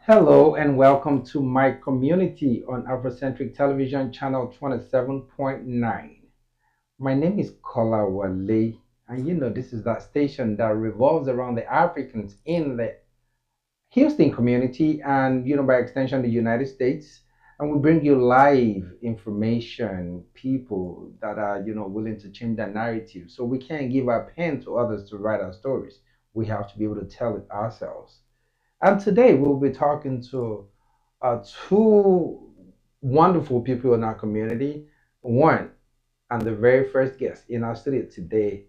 Hello and welcome to my community on Afrocentric Television Channel 27.9. My name is Kola Wale, and this is that station that revolves around the Africans in the Houston community and, by extension, the United States. And we bring you live information, people that are, willing to change their narrative. So we can't give our pen to others to write our stories. We have to be able to tell it ourselves. And today we'll be talking to two wonderful people in our community. One, and the very first guest in our studio today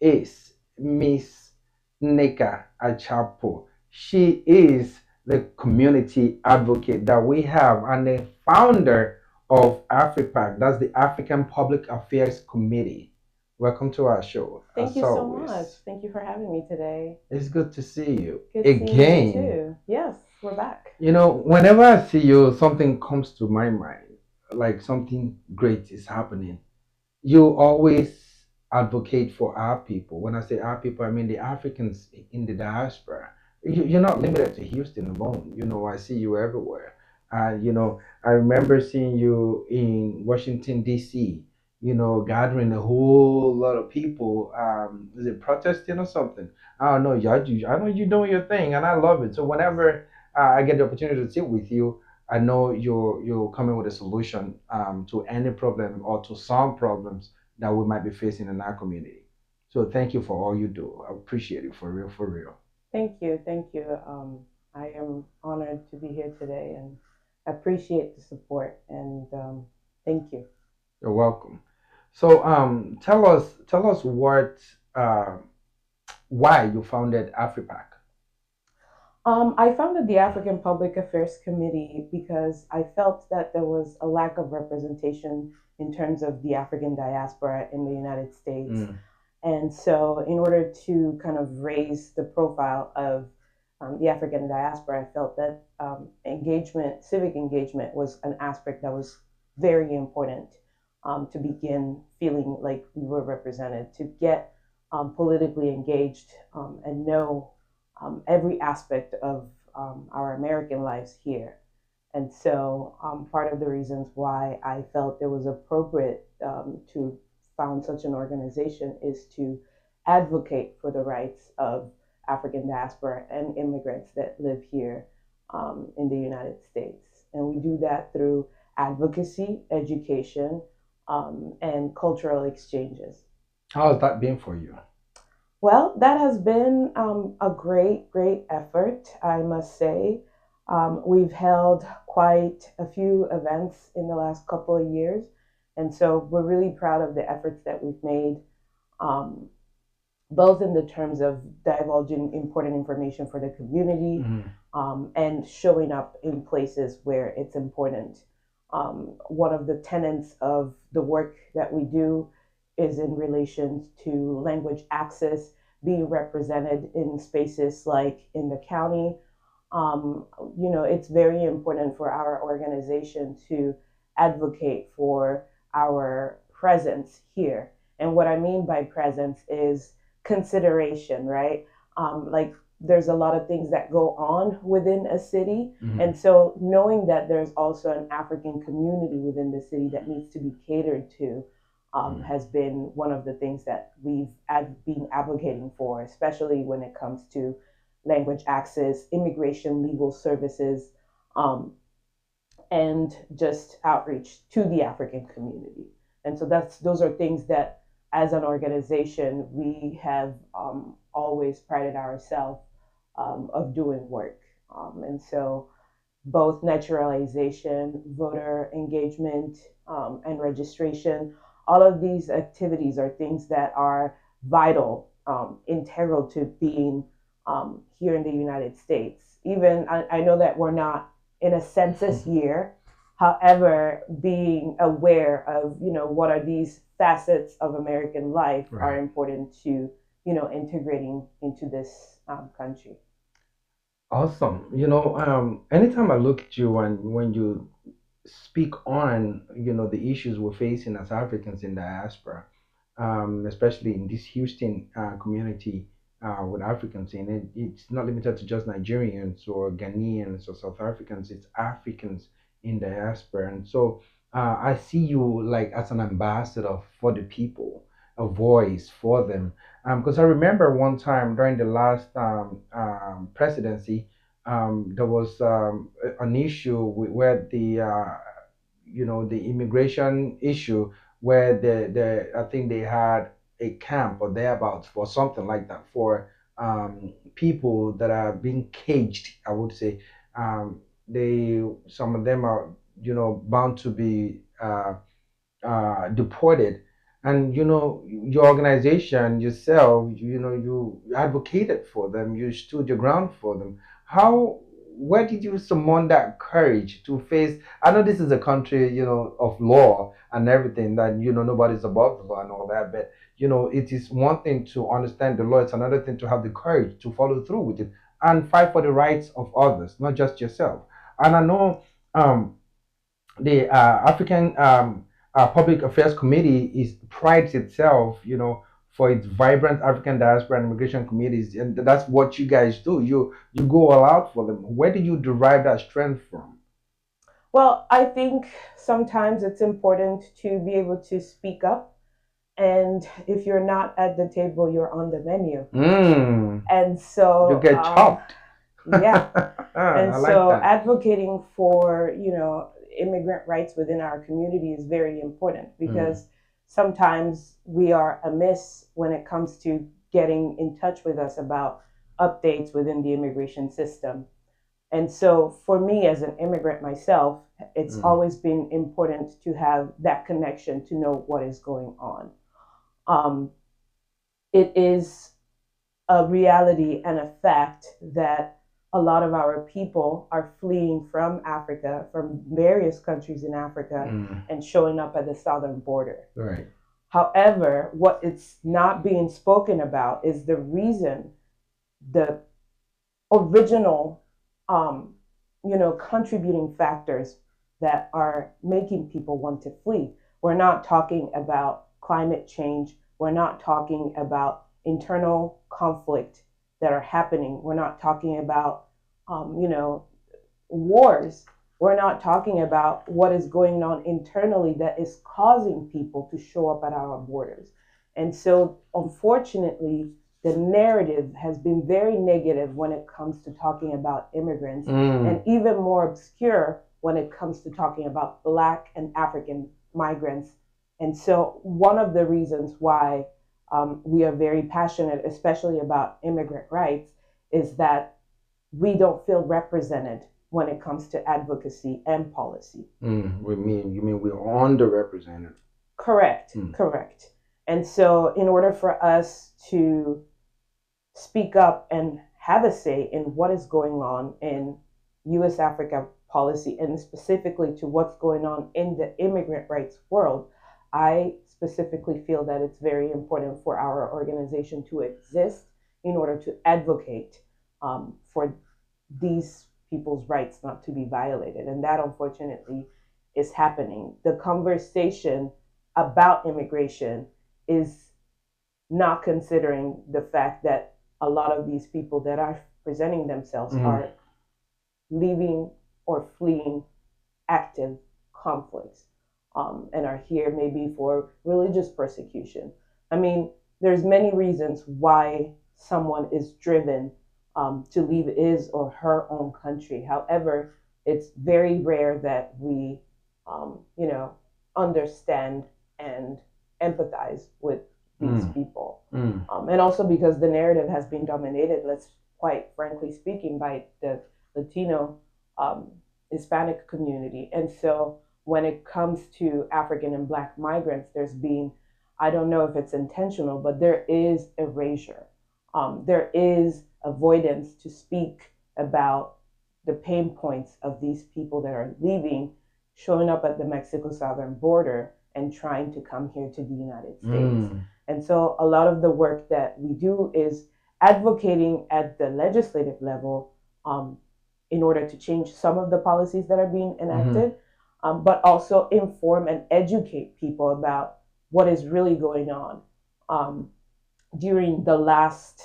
is Miss Nika Achapo. She is the community advocate that we have and the founder of AfriPac, that's the African Public Affairs Committee. Welcome to our show. Thank As you so always. much. Thank you for having me today. It's good to see you Good seeing you again. too. Yes, we're back. Whenever I see you, something comes to my mind, like something great is happening. You always advocate for our people. When I say our people, I mean the Africans in the diaspora. You're not limited to Houston alone. I see you everywhere. I remember seeing you in Washington, D.C., gathering a whole lot of people. Is it protesting or something? I don't know. I know you're doing your thing, and I love it. So whenever I get the opportunity to sit with you, I know you're coming with a solution to any problem or to some problems that we might be facing in our community. So thank you for all you do. I appreciate it for real, for real. Thank you. Thank you. I am honored to be here today and appreciate the support and thank you. You're welcome. So tell us uh, why you founded AfriPac. I founded the African Public Affairs Committee because I felt that there was a lack of representation in terms of the African diaspora in the United States. And so, in order to kind of raise the profile of the African diaspora, I felt that civic engagement, was an aspect that was very important to begin feeling like we were represented, to get politically engaged and know every aspect of our American lives here. And so, part of the reasons why I felt it was appropriate to found such an organization is to advocate for the rights of African diaspora and immigrants that live here in the United States. And we do that through advocacy, education, and cultural exchanges. How has that been for you? Well, that has been a great, great effort, I must say. We've held quite a few events in the last couple of years. And so we're really proud of the efforts that we've made, um, both in the terms of divulging important information for the community and showing up in places where it's important. One of the tenets of the work that we do is in relation to language access, being represented in spaces like in the county. It's very important for our organization to advocate for our presence here. And what I mean by presence is consideration, right? Like there's a lot of things that go on within a city. And so knowing that there's also an African community within the city that needs to be catered to has been one of the things that we've been advocating for, especially when it comes to language access, immigration, legal services, um, and just outreach to the African community. And so those are things that, as an organization, we have always prided ourselves of doing work. And so both naturalization, voter engagement, and registration, all of these activities are things that are vital, integral to being here in the United States. Even I know that we're not in a census year. However, being aware of, what are these facets of American life are important to, integrating into this country. Awesome. Anytime I look at you and when you speak on, the issues we're facing as Africans in diaspora, especially in this Houston community, with Africans in it. It's not limited to just Nigerians or Ghanaians or South Africans. It's Africans in diaspora, and so I see you like as an ambassador for the people, a voice for them. Because I remember one time during the last presidency, there was an issue where the immigration issue where I think they had a camp or thereabouts for something like that for people that are being caged, I would say. They Some of them are bound to be deported, and your organization yourself, you advocated for them, you stood your ground for them. How Where did you summon that courage to face? I know this is a country of law and everything, that nobody's above the law and all that, but it is one thing to understand the law, it's another thing to have the courage to follow through with it and fight for the rights of others, not just yourself. And I know the African Public Affairs Committee prides itself, for its vibrant African diaspora and immigration communities, and that's what you guys do. You go all out for them. Where do you derive that strength from? Well, I think sometimes it's important to be able to speak up. And if you're not at the table, you're on the menu. And so you get chopped. Yeah. And I like so that. advocating for, immigrant rights within our community is very important, because sometimes we are amiss when it comes to getting in touch with us about updates within the immigration system. And so for me as an immigrant myself, it's always been important to have that connection to know what is going on. It is a reality and a fact that a lot of our people are fleeing from Africa, from various countries in Africa, and showing up at the southern border. Right. However, what it's not being spoken about is the reason, the original, contributing factors that are making people want to flee. We're not talking about climate change. We're not talking about internal conflict that are happening. We're not talking about, wars. We're not talking about what is going on internally that is causing people to show up at our borders. And so, unfortunately, the narrative has been very negative when it comes to talking about immigrants, and even more obscure when it comes to talking about Black and African migrants. And so one of the reasons why we are very passionate, especially about immigrant rights, is that we don't feel represented when it comes to advocacy and policy. You mean we're underrepresented? Correct, correct. And so in order for us to speak up and have a say in what is going on in U.S. Africa policy, and specifically to what's going on in the immigrant rights world, I specifically feel that it's very important for our organization to exist in order to advocate for these people's rights not to be violated. And that, unfortunately, is happening. The conversation about immigration is not considering the fact that a lot of these people that are presenting themselves are leaving or fleeing active conflicts, and are here maybe for religious persecution. I mean, there's many reasons why someone is driven to leave his or her own country. However, it's very rare that we, understand and empathize with these people. And also because the narrative has been dominated, let's quite frankly speaking, by the Latino Hispanic community. And so when it comes to African and Black migrants, there's been, I don't know if it's intentional, but there is erasure. There is avoidance to speak about the pain points of these people that are leaving, showing up at the Mexico southern border and trying to come here to the United States. And so a lot of the work that we do is advocating at the legislative level in order to change some of the policies that are being enacted, but also inform and educate people about what is really going on. During the last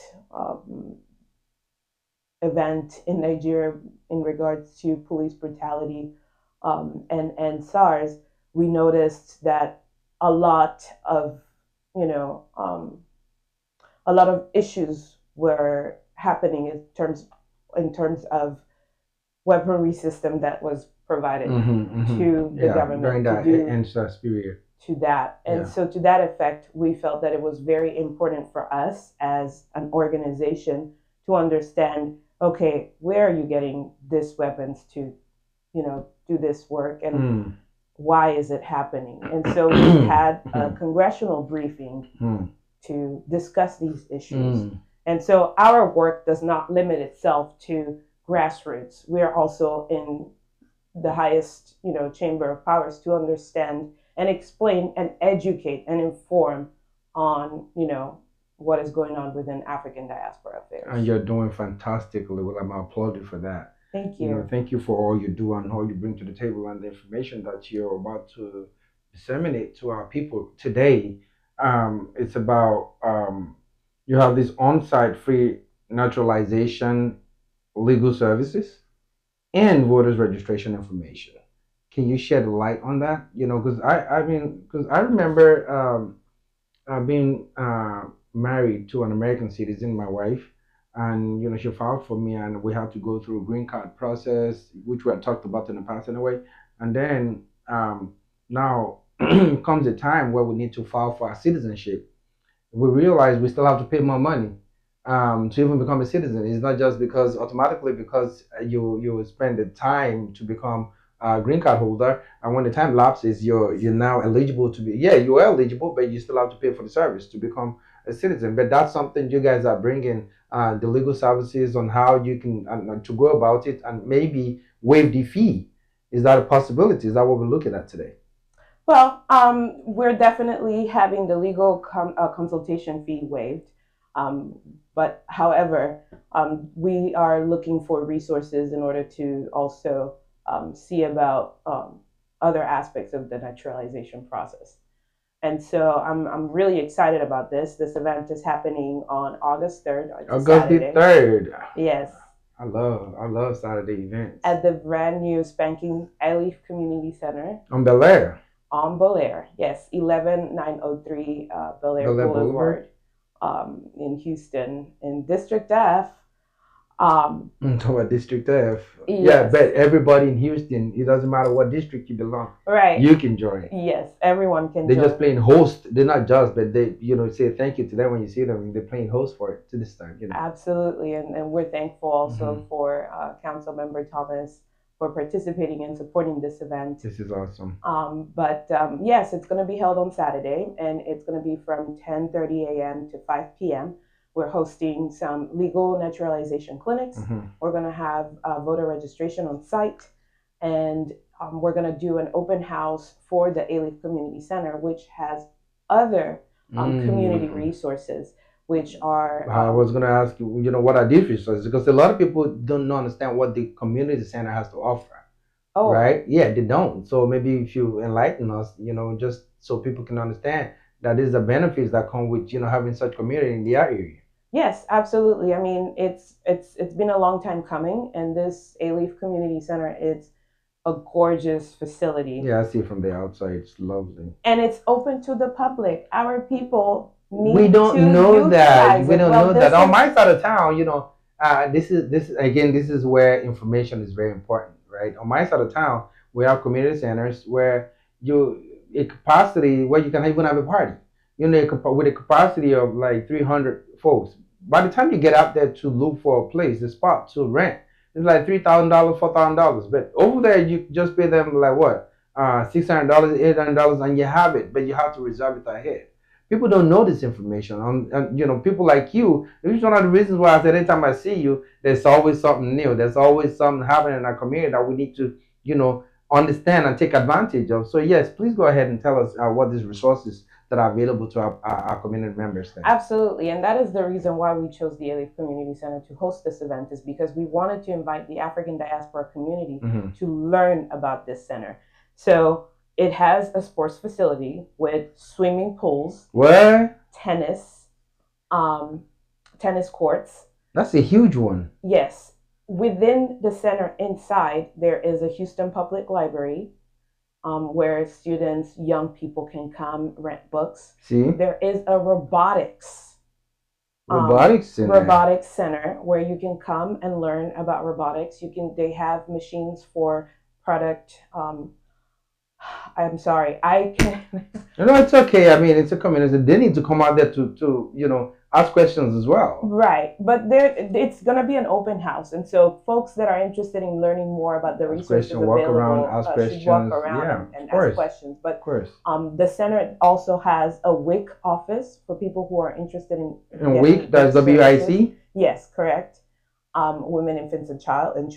event in Nigeria in regards to police brutality and SARS, we noticed that a lot of, you know, a lot of issues were happening in terms of weaponry system that was provided to the government during that NSAS period. To that. And so to that effect, we felt that it was very important for us as an organization to understand, okay, where are you getting these weapons to, you know, do this work, and why is it happening? And so we had a congressional briefing to discuss these issues. And so our work does not limit itself to grassroots. We are also in the highest, you know, chamber of powers to understand and explain and educate and inform on, you know, what is going on within African diaspora affairs. And you're doing fantastically well. I'm applauding for that. Thank you. You know, thank you for all you do and all you bring to the table and the information that you're about to disseminate to our people today. It's about you have this on-site free naturalization legal services and voters registration information. Can you shed light on that? You know, because I remember being married to an American citizen, my wife, and you know, she filed for me, and we had to go through a green card process, which we had talked about in the past anyway. And then now comes a time where we need to file for our citizenship. We realize we still have to pay more money to even become a citizen. It's not just because automatically because you spend the time to become a green card holder, and when the time lapses, you're now eligible to be. Yeah, you are eligible, but you still have to pay for the service to become a citizen. But that's something you guys are bringing the legal services on how you can to go about it and maybe waive the fee. Is that a possibility? Is that what we're looking at today? Well, we're definitely having the legal consultation fee waived. But however, we are looking for resources in order to also see about other aspects of the naturalization process. And so I'm really excited about this. This event is happening on August 3rd. August the 3rd. Yes. I love Saturday events. At the brand new spanking Alief Community Center. On Bellaire. On Bellaire, yes. 11903 Bellaire Blvd. In Houston, in District F. District F. Yes. Yeah, but everybody in Houston, it doesn't matter what district you belong. Right. You can join. Yes, everyone can They're join. just playing host. They're not just, but they, you know, say thank you to them when you see them. They're playing host for it to this time. You know. Absolutely, and we're thankful also for Council Member Thomas for participating and supporting this event. This is awesome. But yes, it's going to be held on Saturday, and it's going to be from 10:30 a.m. to 5 p.m. We're hosting some legal naturalization clinics. We're going to have voter registration on site, and we're going to do an open house for the Alief Community Center, which has other community resources, which are... I was going to ask you, you know, what are these resources? Because a lot of people don't understand what the community center has to offer. Oh. Right? Yeah, they don't. So maybe if you enlighten us, you know, just so people can understand that is the benefits that come with, you know, having such community in their area. Yes, absolutely. I mean, it's been a long time coming, and this Alief Community Center, it's a gorgeous facility. Yeah, I see it from the outside. It's lovely. And it's open to the public. Our people need we don't to know that. We don't know that. On my side of town, you know, this is where information is very important, right? On my side of town, we have community centers where a capacity where you can even have a party. You know, with a capacity of like 300 folks. By the time you get out there to look for a place, a spot to rent, it's like $3,000, $4,000. But over there, you just pay them like what, $600, $800, and you have it. But you have to reserve it ahead. People don't know this information. And you know, people like you. This is one of the reasons why I said anytime I see you, there's always something new. There's always something happening in our community that we need to, you know, understand and take advantage of. So yes, please go ahead and tell us what these resources that are available to our community members then. Absolutely, and that is the reason why we chose the Alief Community Center to host this event, is because we wanted to invite the African diaspora community to learn about this center. So it has a sports facility with swimming pools, what? tennis tennis courts. That's a huge one. Yes. Within the center inside, there is a Houston Public Library where students, young people can come rent books. See? There is a robotics center where you can come and learn about robotics. They have machines for product. I'm sorry, I can. No, it's okay. I mean, it's a community. They need to come out there to ask questions as well. Right, but it's going to be an open house, and so folks that are interested in learning more about the resources available should walk around and ask questions. But of course, the center also has a WIC office for people who are interested in WIC. That's WIC. Yes, correct. Women, infants, and children.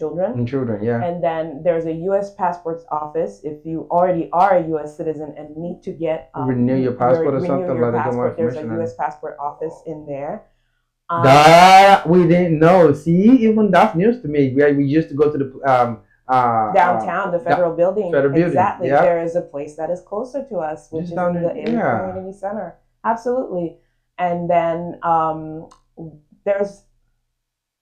Yeah. And then there's a U.S. passports office if you already are a U.S. citizen and need to get renew your passport or something. There's a U.S. passport office in there. That we didn't know. See, even that's news to me. We used to go to the downtown, the federal building. Exactly. Yeah. There is a place that is closer to us, which is the Alief Community Center. Absolutely. And then there's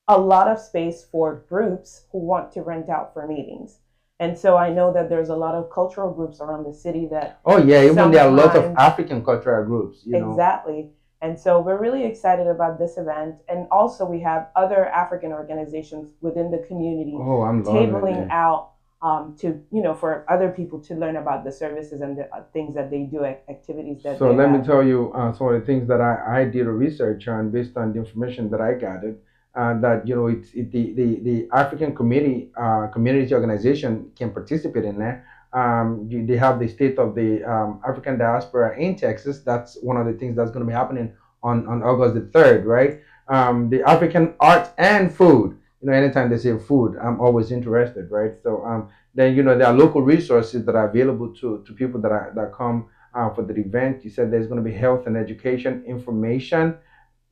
a lot of space for groups who want to rent out for meetings. And so I know that there's a lot of cultural groups around the city that... Oh, yeah, even there are lots of African cultural groups. Exactly. And so we're really excited about this event. And also we have other African organizations within the community tabling out for other people to learn about the services and the things that they do, activities that So let me tell you some of the things that I did research on based on the information that I gathered. That the African community organization can participate in there. They have the state of the African Diaspora in Texas. That's one of the things that's going to be happening on August the 3rd, right? The African arts and food. Anytime they say food, I'm always interested, right? So then there are local resources that are available to people that come for the event. You said there's going to be health and education information.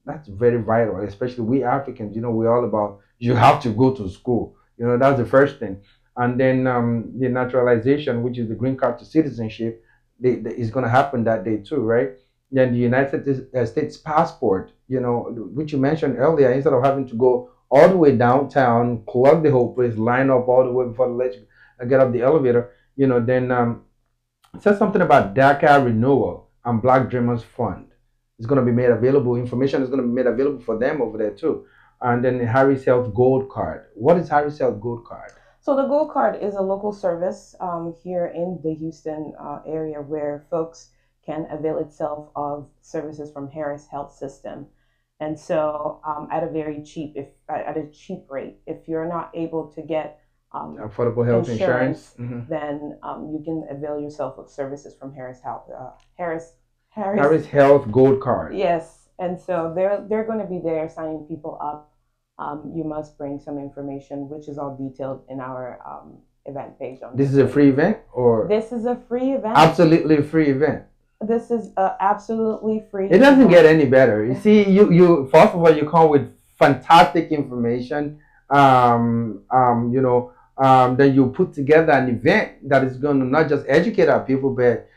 That's very vital, especially we Africans. We're all about you have to go to school. That's the first thing. And then the naturalization, which is the green card to citizenship, is going to happen that day too, right? Then the United States passport, which you mentioned earlier, instead of having to go all the way downtown, plug the whole place, line up all the way before they let you get up the elevator, then it says something about DACA renewal and Black Dreamers Fund. It's going to be made available. Information is going to be made available for them over there too. And then the Harris Health Gold Card. What is Harris Health Gold Card? So the Gold Card is a local service here in the Houston area where folks can avail itself of services from Harris Health System. And so at a cheap rate, if you're not able to get affordable health insurance, then you can avail yourself of services from Harris Health Gold Card. Yes, and so they're going to be there signing people up. You must bring some information, which is all detailed in our event page. This is a free event, or this is a free event? Absolutely free event. This is absolutely free. It doesn't get any better. You see, you first of all you come with fantastic information. Then you put together an event that is going to not just educate our people, but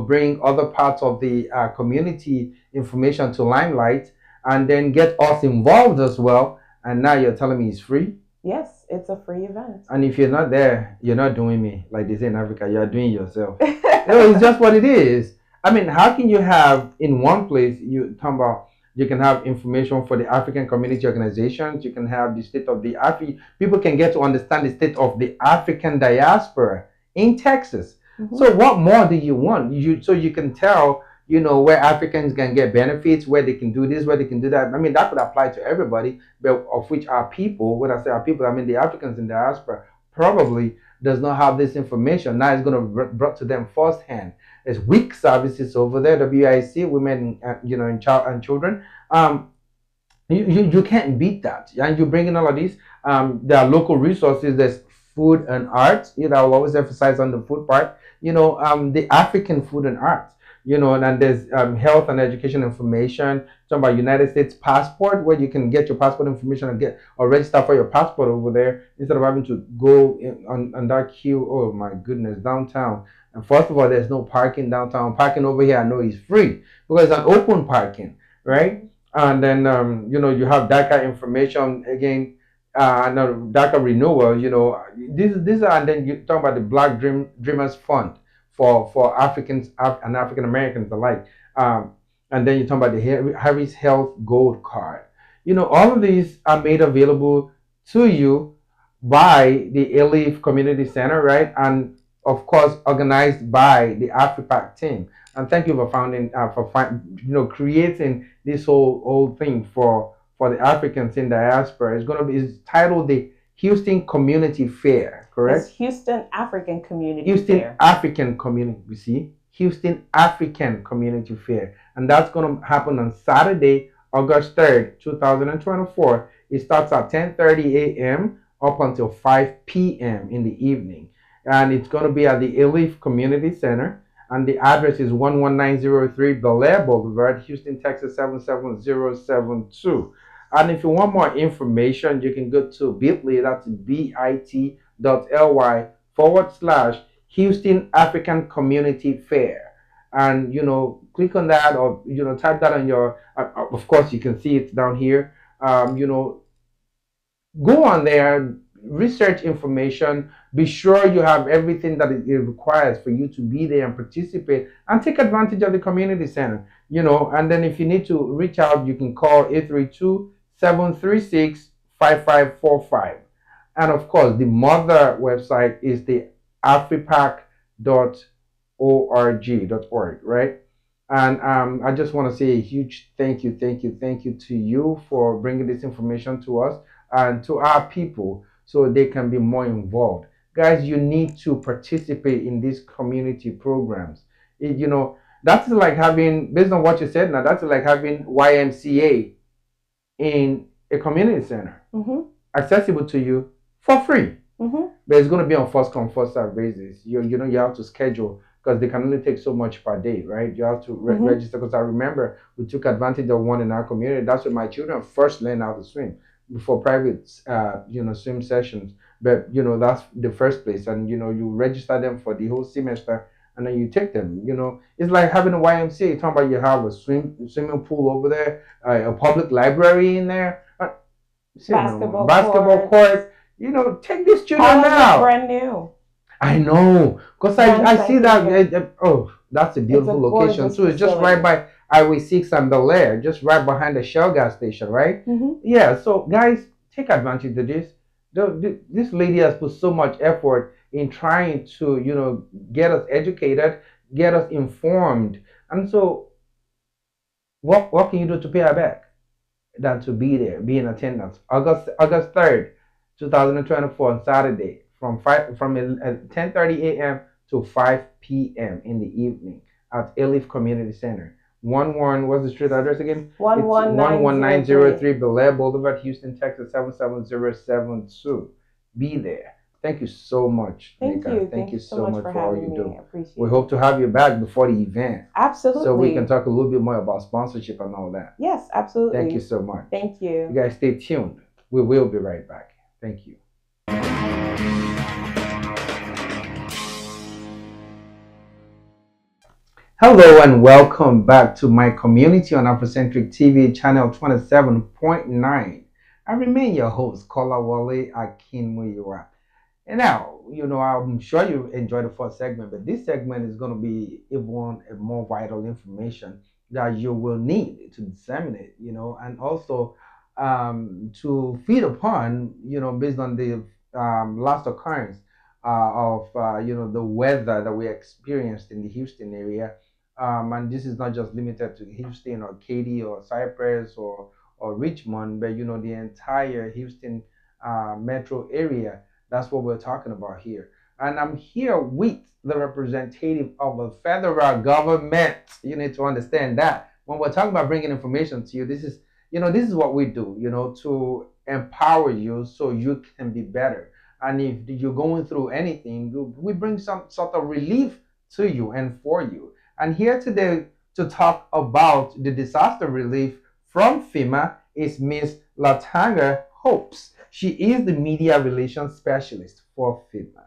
bring other parts of the community information to limelight, and then get us involved as well. And now you're telling me it's free? Yes, it's a free event. And if you're not there, you're not doing me. Like they say in Africa, you're doing yourself. It's just what it is. I mean, how can you have in one place, you can have information for the African community organizations, you can have the state of the people can get to understand the state of the African diaspora in Texas. So what more do you want? So you can tell, where Africans can get benefits, where they can do this, where they can do that. I mean, that could apply to everybody, but of which our people, when I say our people, I mean the Africans in diaspora, probably does not have this information. Now it's going to be brought to them firsthand. There's WIC services over there, WIC, women, and child and children. You can't beat that. And you bring in all of these. There are local resources. There's food and art. I'll always emphasize on the food part. The African food and art. And there's health and education information. Talking about United States passport, where you can get your passport information and get or register for your passport over there instead of having to go on that queue. Oh my goodness, downtown. And first of all, there's no parking downtown. Parking over here, I know is free because it's an open parking, right? And then you have DACA information again, no, DACA renewal. This and then you talk about the Black Dreamers Fund for Africans and African Americans alike. And then you talk about the Harris Health Gold Card. All of these are made available to you by the Alief Community Center, right? And of course, organized by the AfriPac team. And thank you for creating this whole thing for the Africans in diaspora. It's titled the Houston Community Fair, correct? It's Houston African Community Houston Fair. African Community, you see? Houston African Community Fair. And that's going to happen on Saturday, August 3rd, 2024. It starts at 10:30 a.m. up until 5 p.m. in the evening. And it's going to be at the Alief Community Center. And the address is 11903 Bellaire Blvd, Houston, Texas 77072. And if you want more information, you can go to bit.ly, that's bit.ly/Houston African Community Fair. And, click on that, or, type that on your, of course, you can see it down here. Go on there, research information, be sure you have everything that it requires for you to be there and participate, and take advantage of the community center. And then if you need to reach out, you can call 832-736-5545. And of course, the mother website is the afripac.org, right? And I just want to say a huge thank you to you for bringing this information to us and to our people so they can be more involved. Guys, you need to participate in these community programs. That's like having, based on what you said now, that's like having YMCA in a community center, accessible to you for free. But it's going to be on first come, first serve basis. You have to schedule, because they can only take so much per day, right? You have to register, because I remember we took advantage of one in our community. That's when my children first learned how to swim, before private swim sessions. But that's the first place, and you register them for the whole semester, and then you take them. It's like having a YMCA. You're talking about, you have a swimming pool over there, a public library in there, basketball court. Take these children now. Brand new. I know, because I see that. Oh, that's a beautiful location too. It's just right by Highway 6 and Bellaire, just right behind the Shell gas station, right? Yeah. So guys, take advantage of this. This lady has put so much effort in trying to, get us educated, get us informed, and so what can you do to pay her back than to be there, be in attendance? August 3rd, 2024, on Saturday, from 10:30 a.m. to 5 p.m. in the evening at Alief Community Center. What's the street address again? 11903 Bellaire Blvd, Houston, Texas 77072. Be there. Thank you so much, Nika. Thank you so much for all you do. We hope to have you back before the event. Absolutely. So we can talk a little bit more about sponsorship and all that. Yes, absolutely. Thank you so much. Thank you. You guys stay tuned. We will be right back. Thank you. Hello and welcome back to my community on Afrocentric TV channel 27.9. I remain your host, Kolawole Akinmuyiwa. And now, I'm sure you enjoyed the first segment, but this segment is going to be even a more vital information that you will need to disseminate, and also to feed upon, based on the last occurrence of, the weather that we experienced in the Houston area. And this is not just limited to Houston or Katy or Cypress or Richmond, but the entire Houston metro area. That's what we're talking about here. And I'm here with the representative of the federal government. You need to understand that when we're talking about bringing information to you, this is what we do, to empower you so you can be better. And if you're going through anything, we bring some sort of relief to you and for you. And here today to talk about the disaster relief from Fema is Miss Latanga Hopes. She is the media relations specialist for Fema.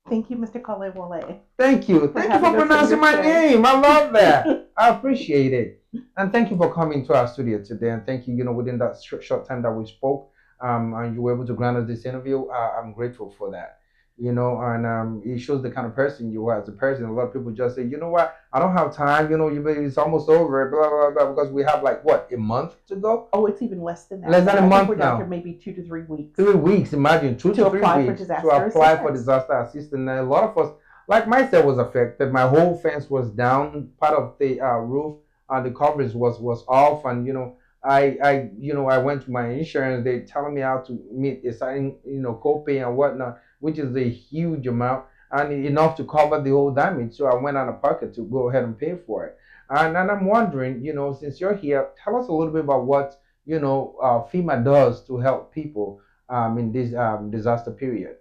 Thank you, Mr. Kolewole. Thank you. Thank you for pronouncing my name. I love that. I appreciate it. And thank you for coming to our studio today. And thank you, within that short time that we spoke, and you were able to grant us this interview. I'm grateful for that. And it shows the kind of person you are as a person. A lot of people just say, you know what, I don't have time. It's almost over, blah, blah, blah, because we have like, what, a month to go? Oh, it's even less than that. Less than a month we're down now. to maybe 2 to 3 weeks. 3 weeks, imagine, 2 to 3 weeks to apply for disaster assistance. And a lot of us, like myself, was affected. My whole fence was down. Part of the roof, the coverage was off, and I went to my insurance. They telling me how to meet a certain copay and whatnot, which is a huge amount and enough to cover the whole damage. So I went out of pocket to go ahead and pay for it. And I'm wondering, since you're here, tell us a little bit about what FEMA does to help people in this disaster period.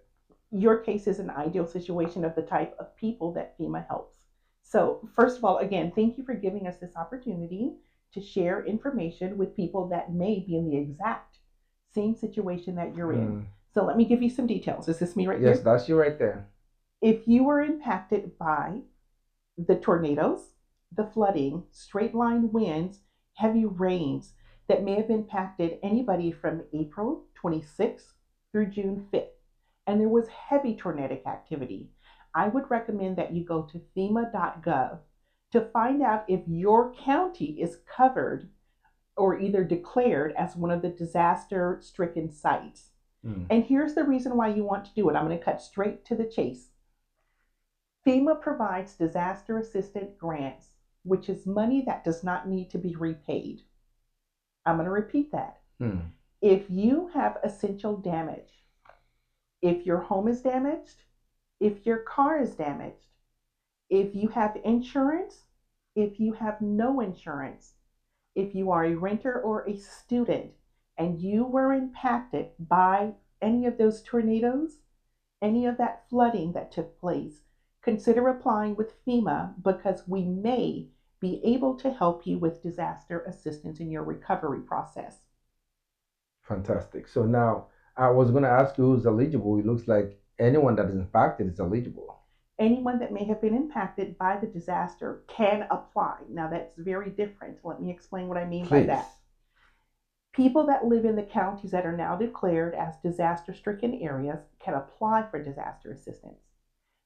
Your case is an ideal situation of the type of people that FEMA helps. So, first of all, again, thank you for giving us this opportunity to share information with people that may be in the exact same situation that you're in. So let me give you some details. Is this me right here? Yes, that's you right there. If you were impacted by the tornadoes, the flooding, straight line winds, heavy rains that may have impacted anybody from April 26th through June 5th, and there was heavy tornadic activity, I would recommend that you go to FEMA.gov to find out if your county is covered or either declared as one of the disaster stricken sites. And here's the reason why you want to do it. I'm going to cut straight to the chase. FEMA provides disaster assistance grants, which is money that does not need to be repaid. I'm going to repeat that. If you have essential damage, if your home is damaged, if your car is damaged, if you have insurance, if you have no insurance, if you are a renter or a student, and you were impacted by any of those tornadoes, any of that flooding that took place, consider applying with FEMA because we may be able to help you with disaster assistance in your recovery process. Fantastic. So now I was going to ask you who's eligible. It looks like anyone that is impacted is eligible. Anyone that may have been impacted by the disaster can apply. Now that's very different. Let me explain what I mean by that. People that live in the counties that are now declared as disaster-stricken areas can apply for disaster assistance.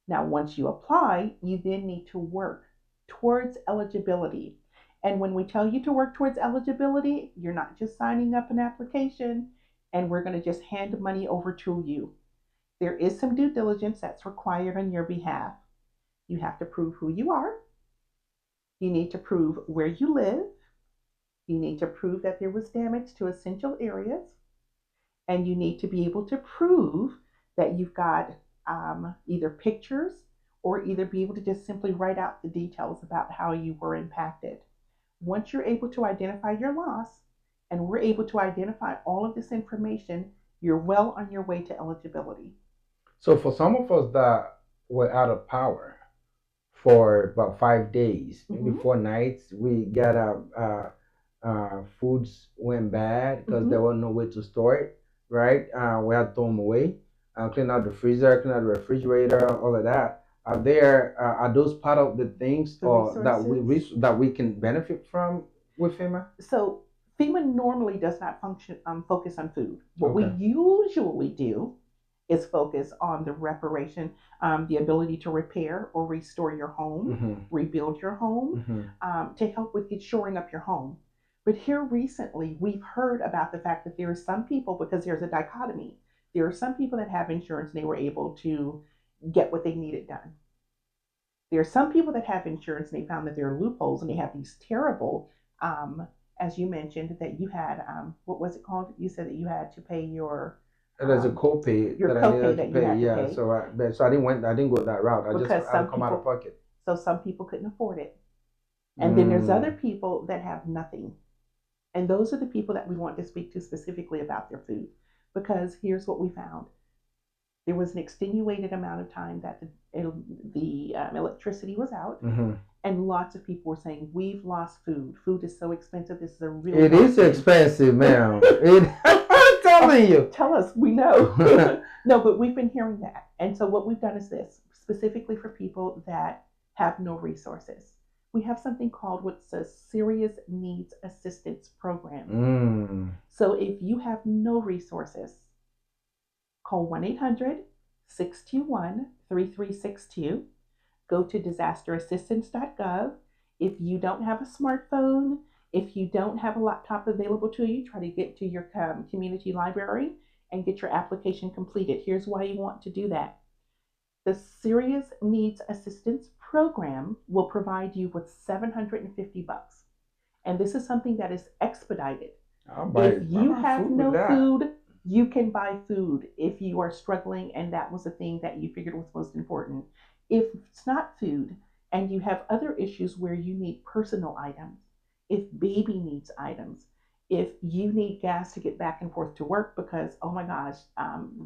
Now, once you apply, you then need to work towards eligibility. And when we tell you to work towards eligibility, you're not just signing up an application and we're going to just hand money over to you. There is some due diligence that's required on your behalf. You have to prove who you are. You need to prove where you live. You need to prove that there was damage to essential areas. And you need to be able to prove that you've got either pictures or either be able to just simply write out the details about how you were impacted. Once you're able to identify your loss and we're able to identify all of this information, you're well on your way to eligibility. So for some of us that were out of power for about 5 days, maybe 4 nights, we got foods went bad because there was no way to store it, right? We had to throw them away, clean out the freezer, clean out the refrigerator, all of that. Are those part of the things that we can benefit from with FEMA? So FEMA normally does not focus on food. What we usually do is focus on the reparation, the ability to repair or restore your home, rebuild your home, to help with shoring up your home. But here recently, we've heard about the fact that there are some people, because there's a dichotomy, there are some people that have insurance and they were able to get what they needed done. There are some people that have insurance and they found that there are loopholes and they have these terrible, as you mentioned, that you had, what was it called? You said that you had to pay your... There's a copay that I needed to pay. Yeah, so I didn't go that route. I just come out of pocket. So some people couldn't afford it. And then there's other people that have nothing. And those are the people that we want to speak to specifically about their food. Because here's what we found. There was an extenuated amount of time that the electricity was out. And lots of people were saying, we've lost food. Food is so expensive. This is a real... It is expensive, ma'am. I'm telling you. Tell us, we know. No, but we've been hearing that. And so what we've done is this. specifically for people that have no resources. We have something called what's a Serious Needs Assistance Program. So if you have no resources, call 1-800-621-3362. Go to disasterassistance.gov. If you don't have a smartphone, if you don't have a laptop available to you, try to get to your community library and get your application completed. Here's why you want to do that. The Serious Needs Assistance Program will provide you with $750. And this is something that is expedited. If you have no food, you can buy food if you are struggling and that was the thing that you figured was most important. If it's not food and you have other issues where you need personal items, if baby needs items, if you need gas to get back and forth to work because, oh my gosh,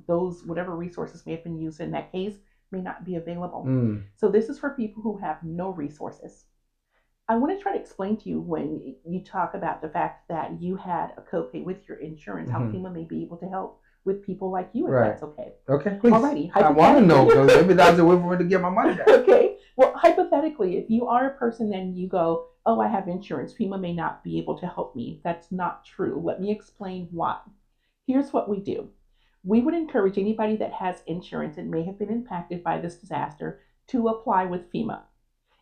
those whatever resources may have been used in that case may not be available. So this is for people who have no resources. I want to try to explain to you when you talk about the fact that you had a copay with your insurance, how FEMA may be able to help with people like you, if that's okay. Okay, please. Alrighty. I want to know because maybe that's a way for me to get my money back. Okay. Well, hypothetically, if you are a person and you go, oh, I have insurance, FEMA may not be able to help me. That's not true. Let me explain why. Here's what we do. We would encourage anybody that has insurance and may have been impacted by this disaster to apply with FEMA.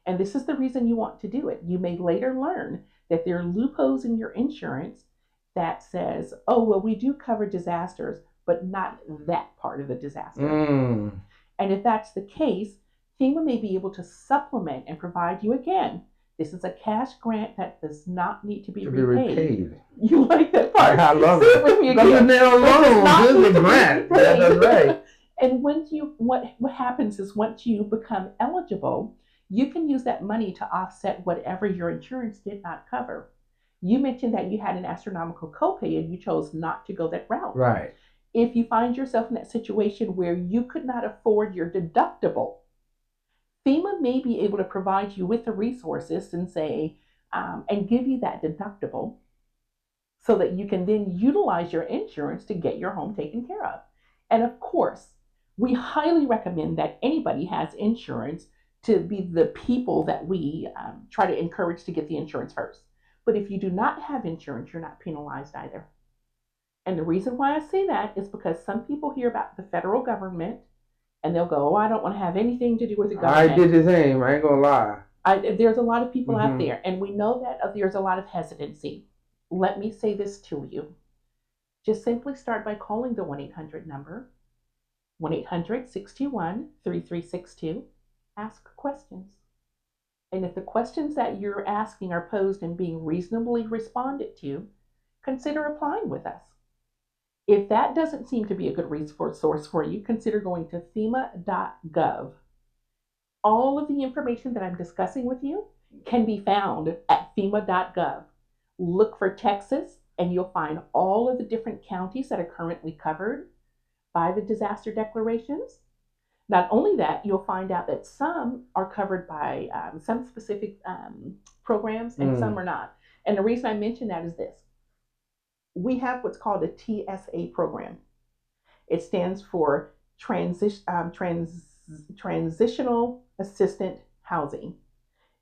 And this is the reason you want to do it. You may later learn that there are loopholes in your insurance that says, oh, well, we do cover disasters, but not that part of the disaster. And if that's the case, FEMA may be able to supplement and provide you again. This is a cash grant that does not need to be repaid. You like that part? I love it. That's a nail alone. This is a grant. Yeah, that's right. And once you, what happens is once you become eligible, you can use that money to offset whatever your insurance did not cover. You mentioned that you had an astronomical copay and you chose not to go that route. Right. If you find yourself in that situation where you could not afford your deductible, FEMA may be able to provide you with the resources and say, and give you that deductible so that you can then utilize your insurance to get your home taken care of. And of course, we highly recommend that anybody has insurance to be the people that we try to encourage to get the insurance first. But if you do not have insurance, you're not penalized either. And the reason why I say that is because some people hear about the federal government and they'll go, oh, I don't want to have anything to do with the government. I did the same. I ain't gonna lie. There's a lot of people out there, and we know that there's a lot of hesitancy. Let me say this to you. Just simply start by calling the 1-800 number, 1-800-621-3362. Ask questions. And if the questions that you're asking are posed and being reasonably responded to, consider applying with us. If that doesn't seem to be a good resource for you, consider going to fema.gov. All of the information that I'm discussing with you can be found at fema.gov. Look for Texas, and you'll find all of the different counties that are currently covered by the disaster declarations. Not only that, you'll find out that some are covered by some specific programs and some are not. And the reason I mention that is this. We have what's called a TSA program. It stands for Transitional Assistant Housing.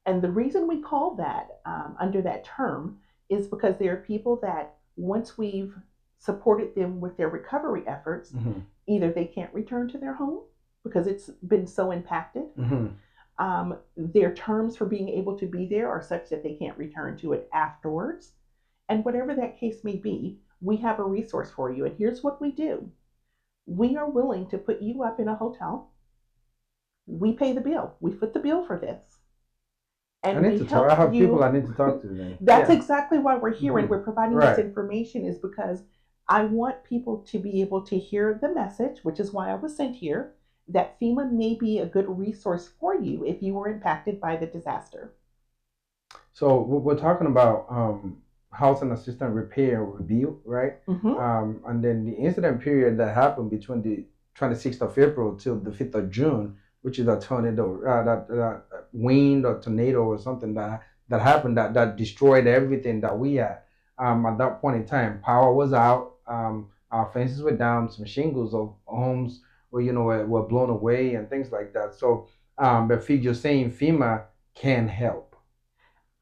And the reason we call that under that term is because there are people that once we've supported them with their recovery efforts, either they can't return to their home because it's been so impacted. Their terms for being able to be there are such that they can't return to it afterwards. And whatever that case may be, we have a resource for you. And here's what we do. We are willing to put you up in a hotel. We pay the bill. We foot the bill for this. And I need to talk. I have people I need to talk to. Then. That's exactly why we're here and we're providing this information is because I want people to be able to hear the message, which is why I was sent here, that FEMA may be a good resource for you if you were impacted by the disaster. So we're talking about housing assistance repair and rebuild, right? And then the incident period that happened between the 26th of April till the 5th of June, which is a tornado, that wind or tornado or something that happened that destroyed everything that we had. At that point in time, power was out, our fences were down, some shingles of homes were blown away and things like that. So but you're saying FEMA can help.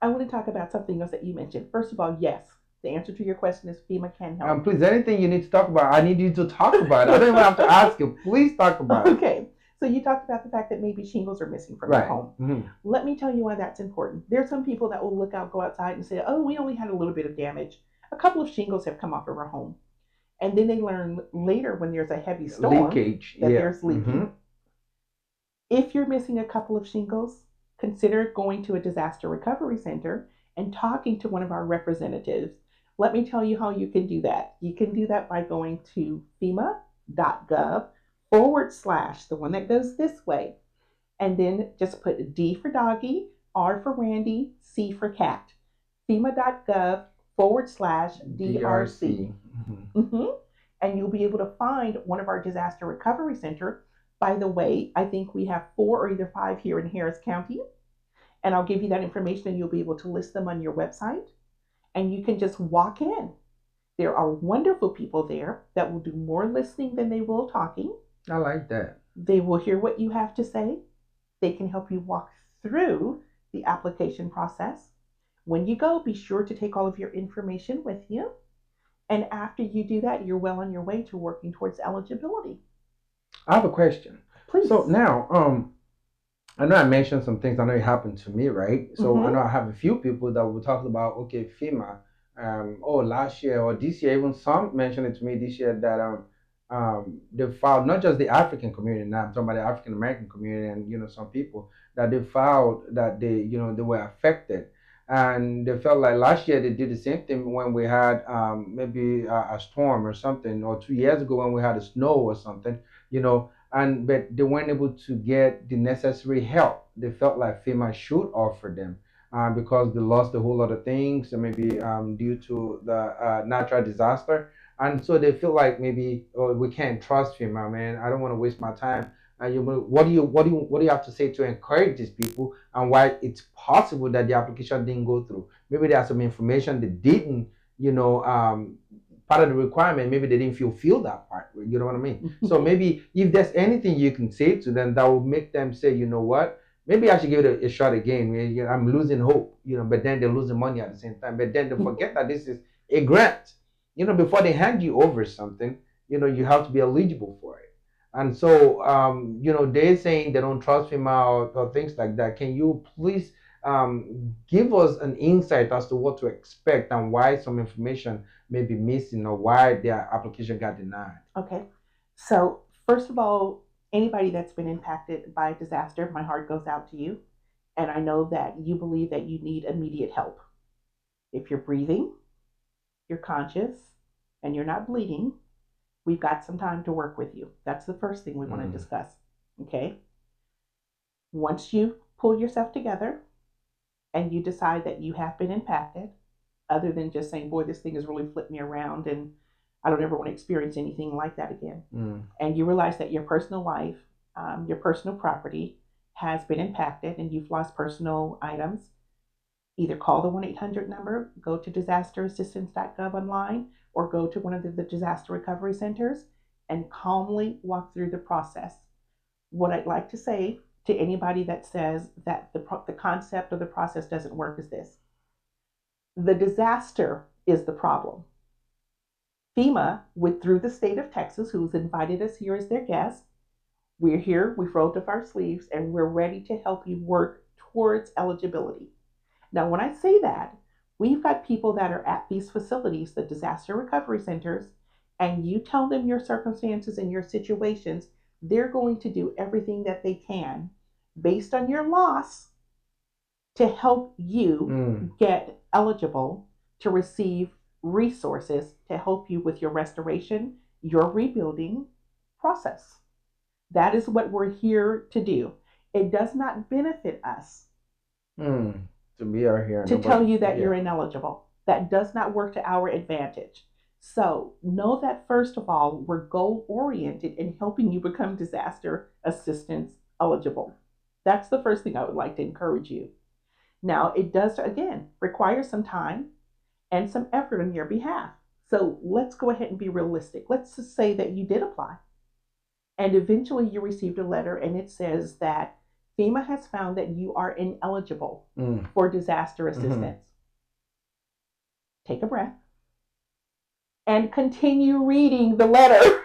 I want to talk about something else that you mentioned. First of all, yes, the answer to your question is FEMA can help. Please, anything you need to talk about, I need you to talk about it. I don't even have to ask you. Please talk about it. Okay. So you talked about the fact that maybe shingles are missing from Right. your home. Mm-hmm. Let me tell you why that's important. There's some people that will go outside and say, oh, we only had a little bit of damage. A couple of shingles have come off of our home. And then they learn later when there's a heavy storm Leakage. that Yeah. there's leaking. Mm-hmm. If you're missing a couple of shingles, consider going to a disaster recovery center and talking to one of our representatives. Let me tell you how you can do that. You can do that by going to fema.gov / the one that goes this way, and then just put D for doggy, R for Randy, C for cat. fema.gov / DRC. Mm-hmm. And you'll be able to find one of our disaster recovery center. By the way, I think we have 4 or either 5 here in Harris County. And I'll give you that information and you'll be able to list them on your website. And you can just walk in. There are wonderful people there that will do more listening than they will talking. I like that. They will hear what you have to say. They can help you walk through the application process. When you go, be sure to take all of your information with you. And after you do that, you're well on your way to working towards eligibility. I have a question. Please. So now, I know I mentioned some things. I know it happened to me, right? So I know I have a few people that will talk about, okay, FEMA. Last year or this year, even some mentioned it to me this year that they filed, not just the African community. Now I'm talking about the African American community, and some people that they filed that they were affected. And they felt like last year they did the same thing when we had maybe a storm or something, or 2 years ago when we had a snow or something, but they weren't able to get the necessary help. They felt like FEMA should offer them because they lost a whole lot of things, maybe due to the natural disaster. And so they feel like maybe we can't trust FEMA, man. I don't want to waste my time. What do you have to say to encourage these people, and why it's possible that the application didn't go through? Maybe there's some information they didn't, part of the requirement. Maybe they didn't fulfill that part. You know what I mean? So maybe if there's anything you can say to them that will make them say, you know what, maybe I should give it a shot again. I'm losing hope, but then they're losing money at the same time. But then they forget that this is a grant. Before they hand you over something, you have to be eligible for it. And so, they're saying they don't trust FEMA or things like that. Can you please give us an insight as to what to expect and why some information may be missing, or why their application got denied? Okay. So, first of all, anybody that's been impacted by a disaster, my heart goes out to you. And I know that you believe that you need immediate help. If you're breathing, you're conscious, and you're not bleeding, we've got some time to work with you. That's the first thing we want to discuss. Okay? Once you pull yourself together and you decide that you have been impacted, other than just saying, boy, this thing has really flipped me around and I don't ever want to experience anything like that again. And you realize that your personal life, your personal property has been impacted and you've lost personal items, either call the 1-800 number, go to disasterassistance.gov online, or go to one of the disaster recovery centers and calmly walk through the process. What I'd like to say to anybody that says that the concept of the process doesn't work is this: the disaster is the problem. FEMA, through the state of Texas, who's invited us here as their guest, we're here, we've rolled up our sleeves, and we're ready to help you work towards eligibility. Now, when I say that, we've got people that are at these facilities, the disaster recovery centers, and you tell them your circumstances and your situations, they're going to do everything that they can based on your loss to help you get eligible to receive resources to help you with your restoration, your rebuilding process. That is what we're here to do. It does not benefit us to be out here to tell you that you're ineligible. That does not work to our advantage. So know that, first of all, we're goal-oriented in helping you become disaster assistance eligible. That's the first thing I would like to encourage you. Now, it does, again, require some time and some effort on your behalf. So let's go ahead and be realistic. Let's just say that you did apply and eventually you received a letter and it says that FEMA has found that you are ineligible Mm. for disaster assistance. Take a breath and continue reading the letter.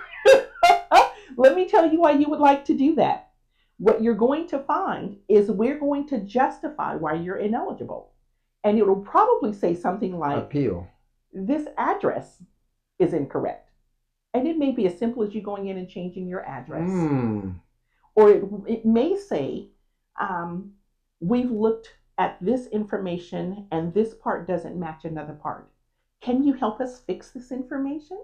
Let me tell you why you would like to do that. What you're going to find is we're going to justify why you're ineligible. And it will probably say something like, appeal. This address is incorrect. And it may be as simple as you going in and changing your address. Or it may say, we've looked at this information and this part doesn't match another part. Can you help us fix this information?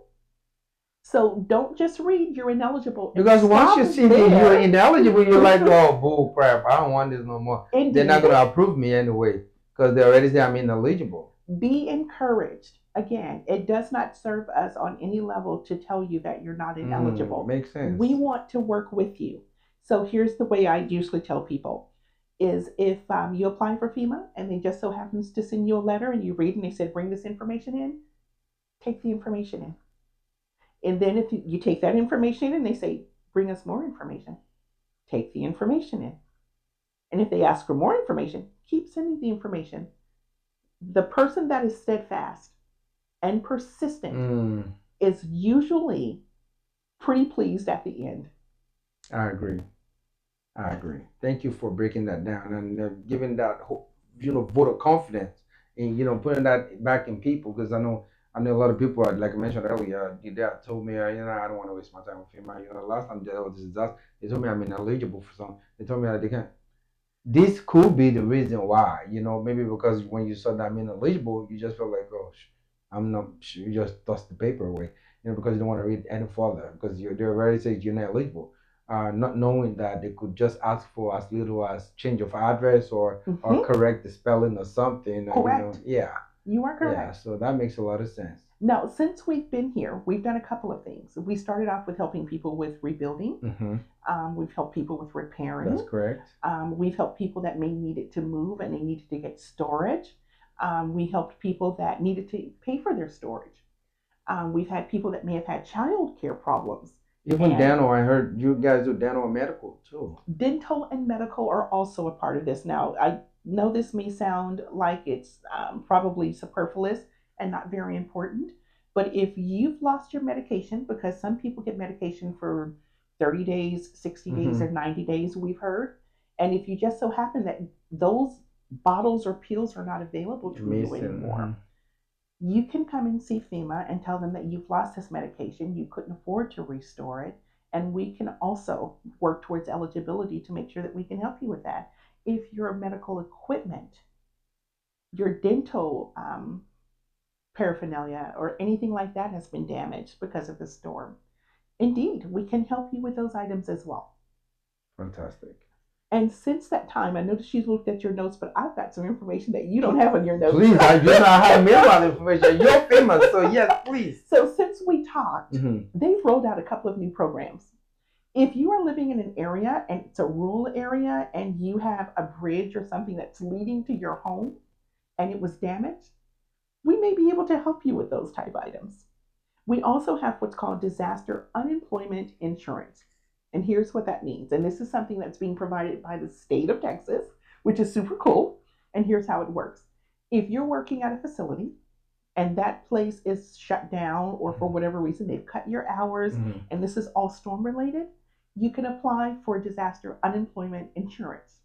So don't just read you're ineligible. Because once you see that you're ineligible, you're like, oh, bull crap, I don't want this no more. Indeed. They're not going to approve me anyway because they already say I'm ineligible. Be encouraged. Again, it does not serve us on any level to tell you that you're not ineligible. Makes sense. We want to work with you. So here's the way I usually tell people is if you apply for FEMA and they just so happens to send you a letter and you read and they said, bring this information in, take the information in. And then if you take that information in and they say, bring us more information, take the information in. And if they ask for more information, keep sending the information. The person that is steadfast and persistent is usually pretty pleased at the end. I agree. Thank you for breaking that down and giving that vote of confidence and putting that back in people, because I know a lot of people, like I mentioned earlier, they told me, I don't want to waste my time with FEMA. Last time there was this disaster, they told me I'm ineligible for some. They told me that they can't. This could be the reason why, maybe because when you saw that I'm ineligible, you just felt like, oh, I'm not. You just tossed the paper away, because you don't want to read any further because they already say you're not eligible. Not knowing that they could just ask for as little as change of address or correct the spelling or something. Correct. Yeah. You are correct. Yeah, so that makes a lot of sense. Now, since we've been here, we've done a couple of things. We started off with helping people with rebuilding. We've helped people with repairing. That's correct. We've helped people that may needed to move and they needed to get storage. We helped people that needed to pay for their storage. We've had people that may have had child care problems. Even dental, I heard you guys do dental and medical too. Dental and medical are also a part of this. Now, I know this may sound like it's probably superfluous and not very important, but if you've lost your medication, because some people get medication for 30 days, 60 days, or 90 days, we've heard, and if you just so happen that those bottles or pills are not available to you anymore, you can come and see FEMA and tell them that you've lost this medication, you couldn't afford to restore it, and we can also work towards eligibility to make sure that we can help you with that. If your medical equipment, your dental paraphernalia, or anything like that has been damaged because of the storm, indeed, we can help you with those items as well. Fantastic. And since that time, I noticed you looked at your notes, but I've got some information that you don't have on your notes. Please, I do not have my information. You're famous, so yes, please. So since we talked, they've rolled out a couple of new programs. If you are living in an area and it's a rural area and you have a bridge or something that's leading to your home and it was damaged, we may be able to help you with those type items. We also have what's called disaster unemployment insurance. And here's what that means. And this is something that's being provided by the state of Texas, which is super cool. And here's how it works. If you're working at a facility and that place is shut down, or for whatever reason, they've cut your hours, and this is all storm related, you can apply for disaster unemployment insurance.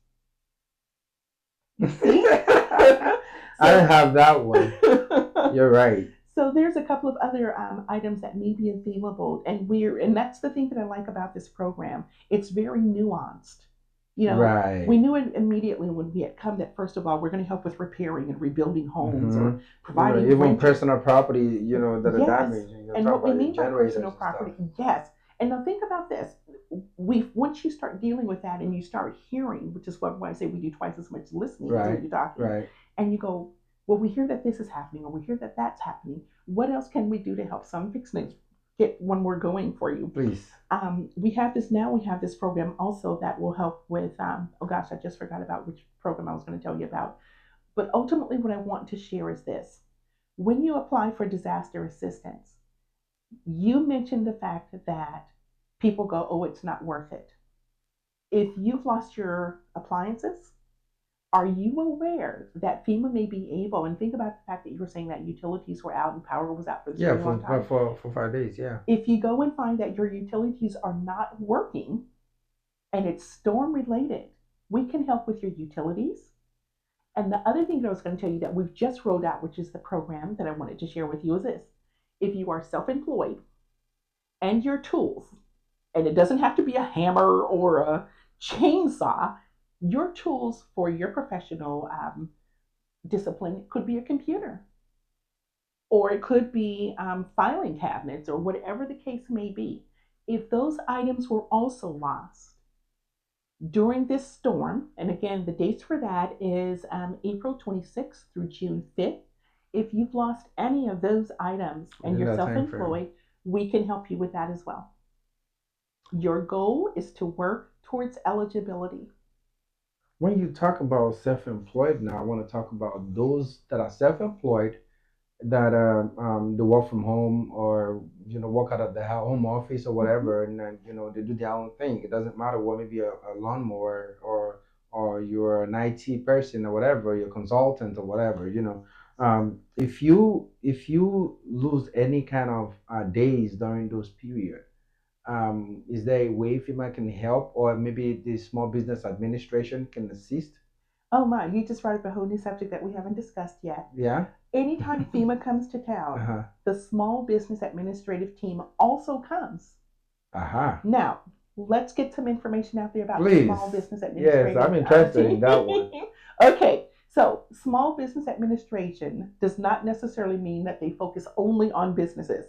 You see? I don't have that one. You're right. So there's a couple of other items that may be available, and that's the thing that I like about this program. It's very nuanced. We knew it immediately when we had come that, first of all, we're going to help with repairing and rebuilding homes or providing even personal property, that are damaged. And what we mean by personal property, yes. And now think about this. Once you start dealing with that and you start hearing, which is why I say we do twice as much listening as you talking, and you go, well, we hear that this is happening, or we hear that that's happening. What else can we do to help? So I'm fixing to get one more going for you. Please. We have this program also that will help with, I just forgot about which program I was going to tell you about. But ultimately what I want to share is this. When you apply for disaster assistance, you mentioned the fact that people go, oh, it's not worth it. If you've lost your appliances, are you aware that FEMA may be able, and think about the fact that you were saying that utilities were out and power was out for this Yeah, really long time. for 5 days, yeah. If you go and find that your utilities are not working and it's storm related, we can help with your utilities. And the other thing that I was going to tell you that we've just rolled out, which is the program that I wanted to share with you, is this. If you are self-employed and your tools, and it doesn't have to be a hammer or a chainsaw, your tools for your professional discipline could be a computer, or it could be filing cabinets, or whatever the case may be. If those items were also lost during this storm, and again, the dates for that is April 26th through June 5th. If you've lost any of those items and you're self-employed, we can help you with that as well. Your goal is to work towards eligibility. When you talk about self-employed now, I want to talk about those that are self-employed that they work from home, or work out of the home office or whatever, and then they do their own thing. It doesn't matter what, maybe a lawnmower, or you're an IT person or whatever, you're a consultant or whatever. If you lose any kind of days during those periods, is there a way FEMA can help, or maybe the Small Business Administration can assist? Oh my, you just brought up a whole new subject that we haven't discussed yet. Yeah. Anytime FEMA comes to town, the Small Business Administrative Team also comes. Now, let's get some information out there about the Small Business Administration. Yes, I'm interested in that one. Okay, so Small Business Administration does not necessarily mean that they focus only on businesses.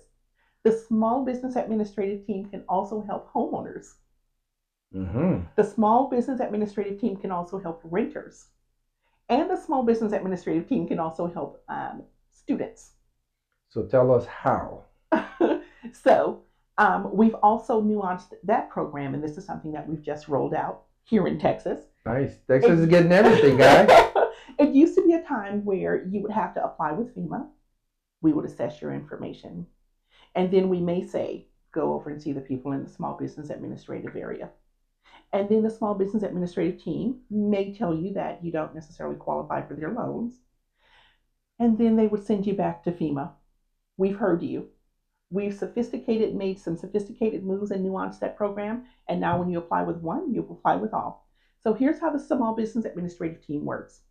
The Small Business Administrative Team can also help homeowners. The Small Business Administrative Team can also help renters. And the Small Business Administrative Team can also help students. So tell us how. So we've also nuanced that program, and this is something that we've just rolled out here in Texas. Nice. Texas is getting everything, guys. It used to be a time where you would have to apply with FEMA. We would assess your information. And then we may say, go over and see the people in the Small Business Administrative area. And then the Small Business Administrative Team may tell you that you don't necessarily qualify for their loans. And then they would send you back to FEMA. We've heard you. We've made some sophisticated moves and nuanced that program. And now when you apply with one, you apply with all. So here's how the Small Business Administrative Team works.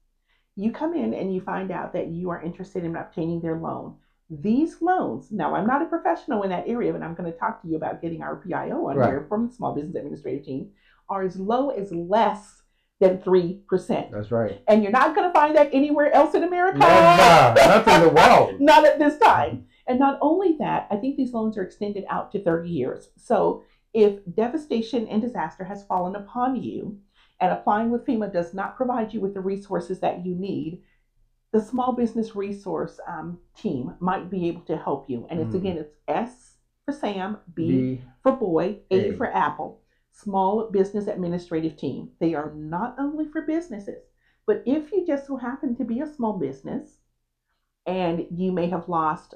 You come in and you find out that you are interested in obtaining their loan. These loans, now I'm not a professional in that area, but I'm going to talk to you about getting our PIO on here from the Small Business Administrative Team, are as low as less than 3%. That's right. And you're not going to find that anywhere else in America. Not in the world. Not at this time. And not only that, I think these loans are extended out to 30 years. So if devastation and disaster has fallen upon you, and applying with FEMA does not provide you with the resources that you need, the Small Business Resource Team might be able to help you. And it's S for Sam, B for boy, A for Apple. Small Business Administrative Team. They are not only for businesses, but if you just so happen to be a small business and you may have lost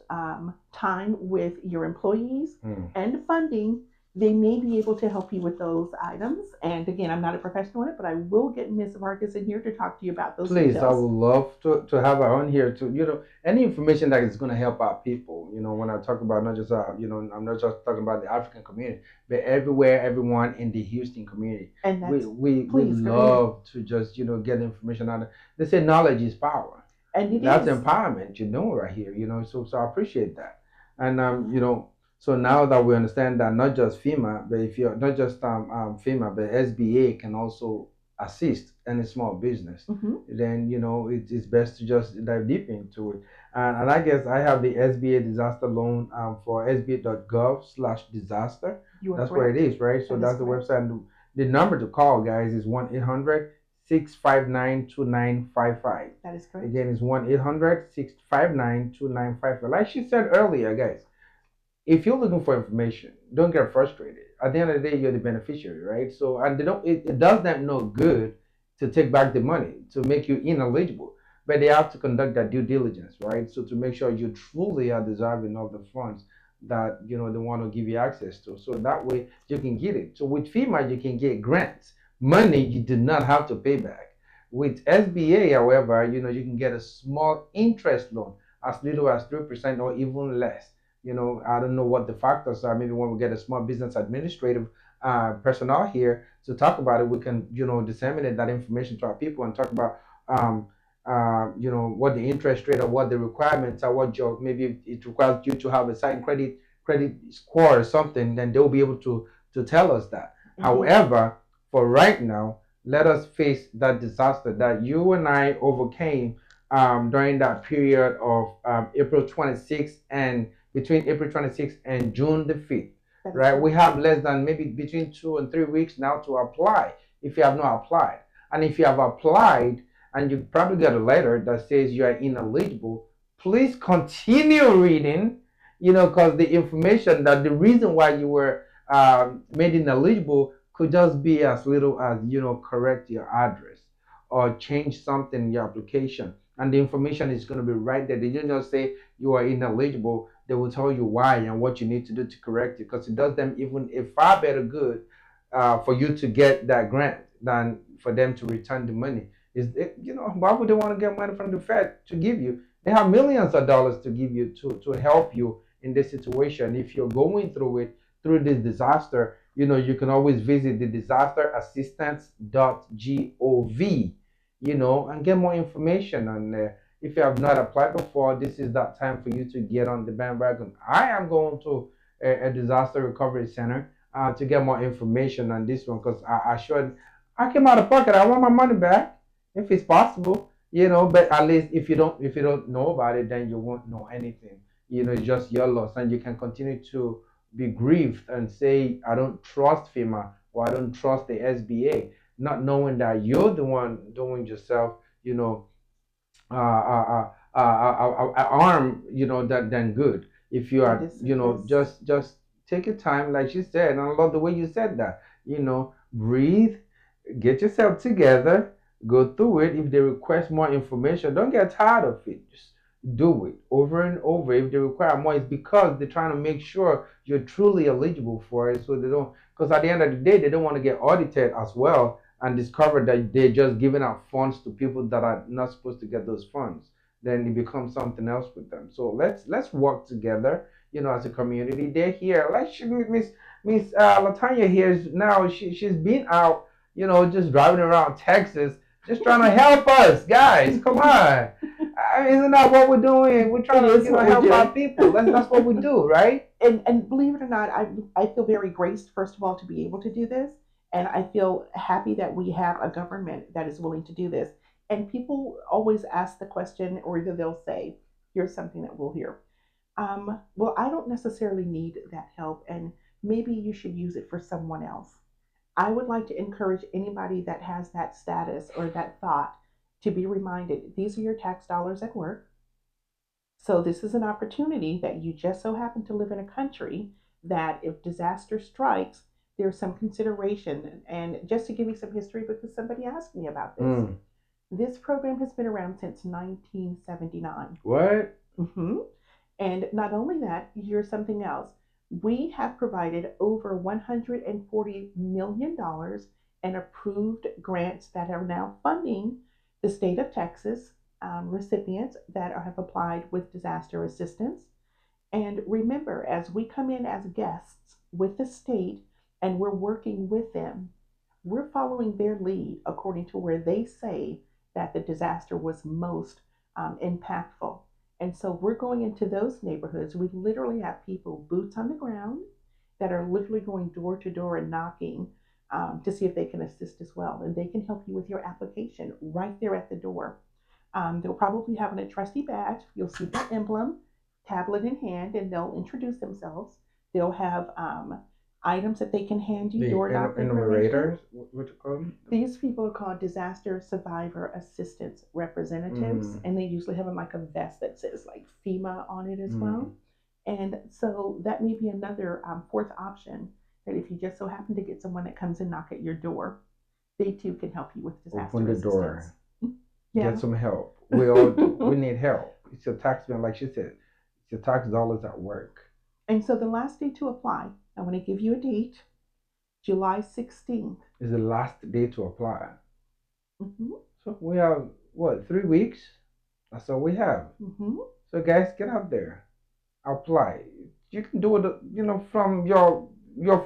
time with your employees and funding, they may be able to help you with those items. And again, I'm not a professional in it, but I will get Ms. Vargas in here to talk to you about those Please, details. I would love to have her on here to, any information that is going to help our people. When I talk about not just I'm not just talking about the African community, but everywhere, everyone in the Houston community. And we love to just, get information out of. They say knowledge is power. And that's empowerment you're doing right here, so I appreciate that. And so now that we understand that not just FEMA, but if you're not just FEMA, but SBA can also assist any small business, then it's best to just dive deep into it. And I guess I have the SBA disaster loan for sba.gov/disaster. That's where it is, right? So that's the website. The number to call, guys, is 1-800-659-2955. That is correct. Again, it's 1-800-659-2955. Like she said earlier, guys, if you're looking for information, don't get frustrated. At the end of the day, you're the beneficiary, right? So, and it does them no good to take back the money, to make you ineligible, but they have to conduct that due diligence, right? So to make sure you truly are deserving of the funds that, they want to give you access to. So that way you can get it. So with FEMA, you can get grants money you do not have to pay back. With SBA, however, you can get a small interest loan as little as 3% or even less. I don't know what the factors are. Maybe when we get a small business administrative personnel here to talk about it, we can, disseminate that information to our people and talk about, what the interest rate or what the requirements are, what your, maybe it requires you to have a certain credit score or something, then they'll be able to tell us that. Mm-hmm. However, for right now, let us face that disaster that you and I overcame during that period of April 26th and between April 26th and June the 5th, right? We have less than maybe between 2 and 3 weeks now to apply if you have not applied. And if you have applied and you probably got a letter that says you are ineligible, please continue reading, because the information that the reason why you were made ineligible could just be as little as, correct your address or change something in your application. And the information is going to be right there. They don't just say you are ineligible. They will tell you why and what you need to do to correct it, because it does them even a far better good for you to get that grant than for them to return the money. Why would they want to get money from the Fed to give you? They have millions of dollars to give you to help you in this situation. If you're going through this disaster, you can always visit the disasterassistance.gov, and get more information on there. If you have not applied before, this is that time for you to get on the bandwagon. I am going to a disaster recovery center to get more information on this one, because I came out of pocket. I want my money back if it's possible, but at least if you don't know about it, then you won't know anything. It's just your loss, and you can continue to be grieved and say, I don't trust FEMA or I don't trust the SBA, not knowing that you're the one doing yourself, harm, than good. If you are, just take your time, like she said, and I love the way you said that. Breathe, get yourself together, go through it. If they request more information, don't get tired of it. Just do it over and over. If they require more, it's because they're trying to make sure you're truly eligible for it, so they don't, because at the end of the day, they don't want to get audited as well and discover that they're just giving out funds to people that are not supposed to get those funds. Then it becomes something else with them. So let's work together, as a community. They're here, like Miss Latanya here is now. She's been out, just driving around Texas, just trying to help us, guys. Come on. Isn't that what we're doing? We're trying to help our people. That's what we do, right? And believe it or not, I feel very graced, first of all, to be able to do this. And I feel happy that we have a government that is willing to do this. And people always ask the question, or either they'll say, here's something that we'll hear. Well, I don't necessarily need that help, and maybe you should use it for someone else. I would like to encourage anybody that has that status or that thought to be reminded, these are your tax dollars at work. So this is an opportunity that you just so happen to live in a country that if disaster strikes, there's some consideration. And just to give you some history, because somebody asked me about this, this program has been around since 1979. What? Mm-hmm. And not only that, here's something else. We have provided over $140 million in approved grants that are now funding the state of Texas recipients that have applied with disaster assistance. And remember, as we come in as guests with the state and we're working with them, we're following their lead according to where they say that the disaster was most impactful. And so we're going into those neighborhoods. We literally have people, boots on the ground, that are literally going door to door and knocking to see if they can assist as well. And they can help you with your application right there at the door. They'll probably have a trusty badge. You'll see the emblem, tablet in hand, and they'll introduce themselves. They'll have items that they can hand you, door knock enumerators. What you call them? These people are called disaster survivor assistance representatives, and they usually have like a vest that says like FEMA on it as well. And so that may be another fourth option, that if you just so happen to get someone that comes and knock at your door, they too can help you with disaster Open the assistance. door. Yeah. Get some help. We all do. We need help. It's your tax bill, like she said. It's your tax dollars at work. And so the last day to apply, I want to give you a date, July 16th. is the last day to apply. Mm-hmm. So we have what, 3 weeks? That's all we have. Mm-hmm. So guys, get out there, apply. You can do it, from your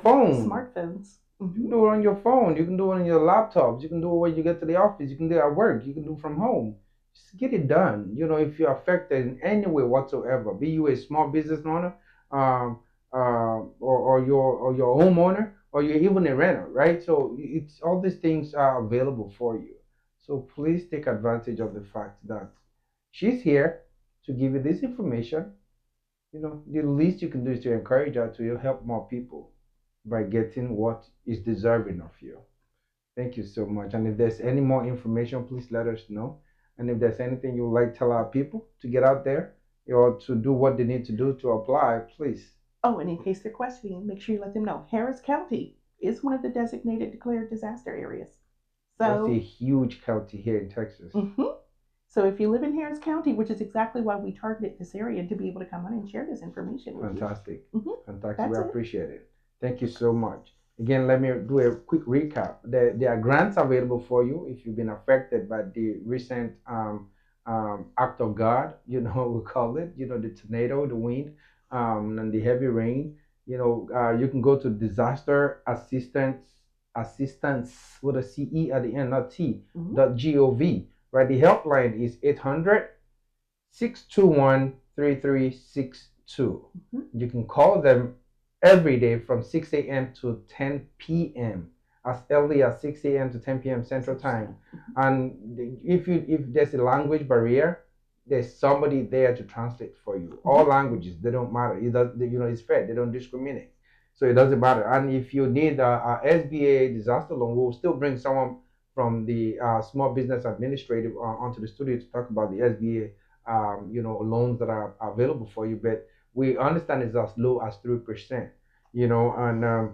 phone. Smartphones. You Mm-hmm. can do it on your phone. You can do it on your laptops. You can do it when you get to the office. You can do it at work. You can do it from home. Just get it done. If you're affected in any way whatsoever, be you a small business owner, um, or your homeowner, or you're even a renter, right? So it's all these things are available for you. So please take advantage of the fact that she's here to give you this information. The least you can do is to encourage her to help more people by getting what is deserving of you. Thank you so much. And if there's any more information, please let us know. And if there's anything you would like to tell our people to get out there or to do what they need to do to apply, please. Oh, and in case they're questioning, make sure you let them know Harris County is one of the designated declared disaster areas. That's a huge county here in Texas. Mm-hmm. So if you live in Harris County, which is exactly why we targeted this area to be able to come on and share this information with Fantastic. you. Mm-hmm. Fantastic. That's We it. appreciate it. Thank you so much. Again, let me do a quick recap. There are grants available for you if you've been affected by the recent act of God, we call it, the tornado, the wind, and the heavy rain. You can go to disaster assistance with a CE at the end, not T, Mm-hmm. .gov. Right, the helpline is 800-621-3362. Mm-hmm. You can call them every day from 6 a.m. to 10 p.m. as early as 6 a.m. to 10 p.m. Central Time. And if there's a language barrier, there's somebody there to translate for you. All languages, they don't matter. It's fair. They don't discriminate. So it doesn't matter. And if you need a SBA disaster loan, we'll still bring someone from the Small Business Administrative onto the studio to talk about the SBA, loans that are available for you. But we understand it's as low as 3%, and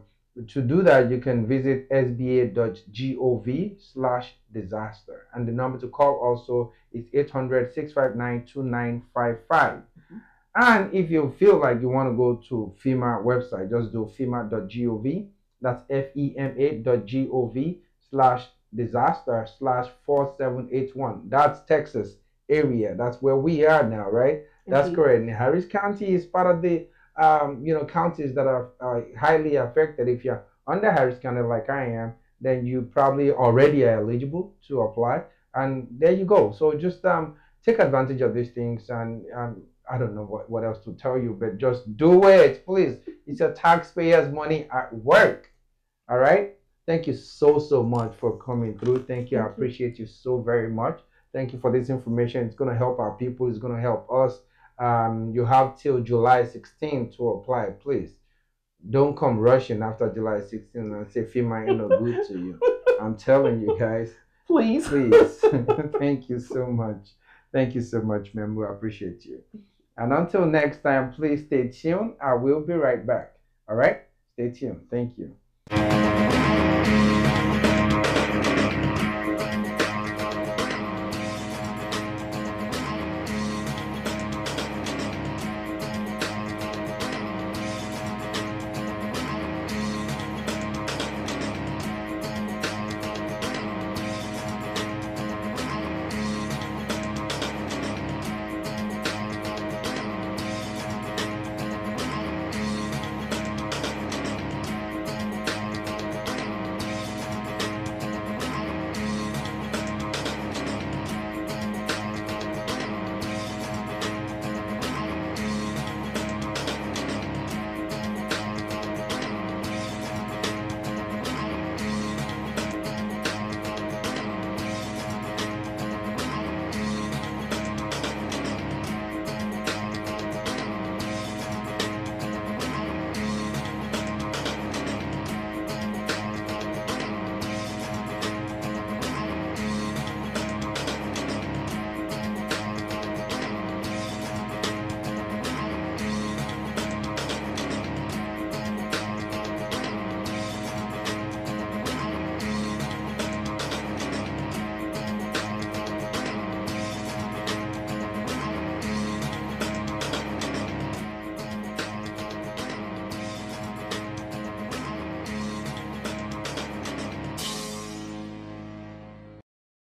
to do that, you can visit sba.gov/disaster. And the number to call also is 800-659-2955. And if you feel like you want to go to FEMA website, just do fema.gov. That's FEMA.gov/disaster/4781. That's Texas area. That's where we are now, right? That's correct. And Harris County is part of the counties that are highly affected. If you're under Harris County like I am, then you probably already are eligible to apply. And there you go. So just take advantage of these things, and I don't know what else to tell you, but just do it, please. It's your taxpayers' money at work. All right? Thank you so much for coming through. Thank you. I appreciate you so very much. Thank you for this information. It's going to help our people. It's going to help us. You have till July 16th to apply, please. Don't come rushing after July 16th and say FEMA ain't no good to you. I'm telling you guys. Please. Thank you so much. Thank you so much, ma'am. We appreciate you. And until next time, please stay tuned. I will be right back. All right? Stay tuned. Thank you.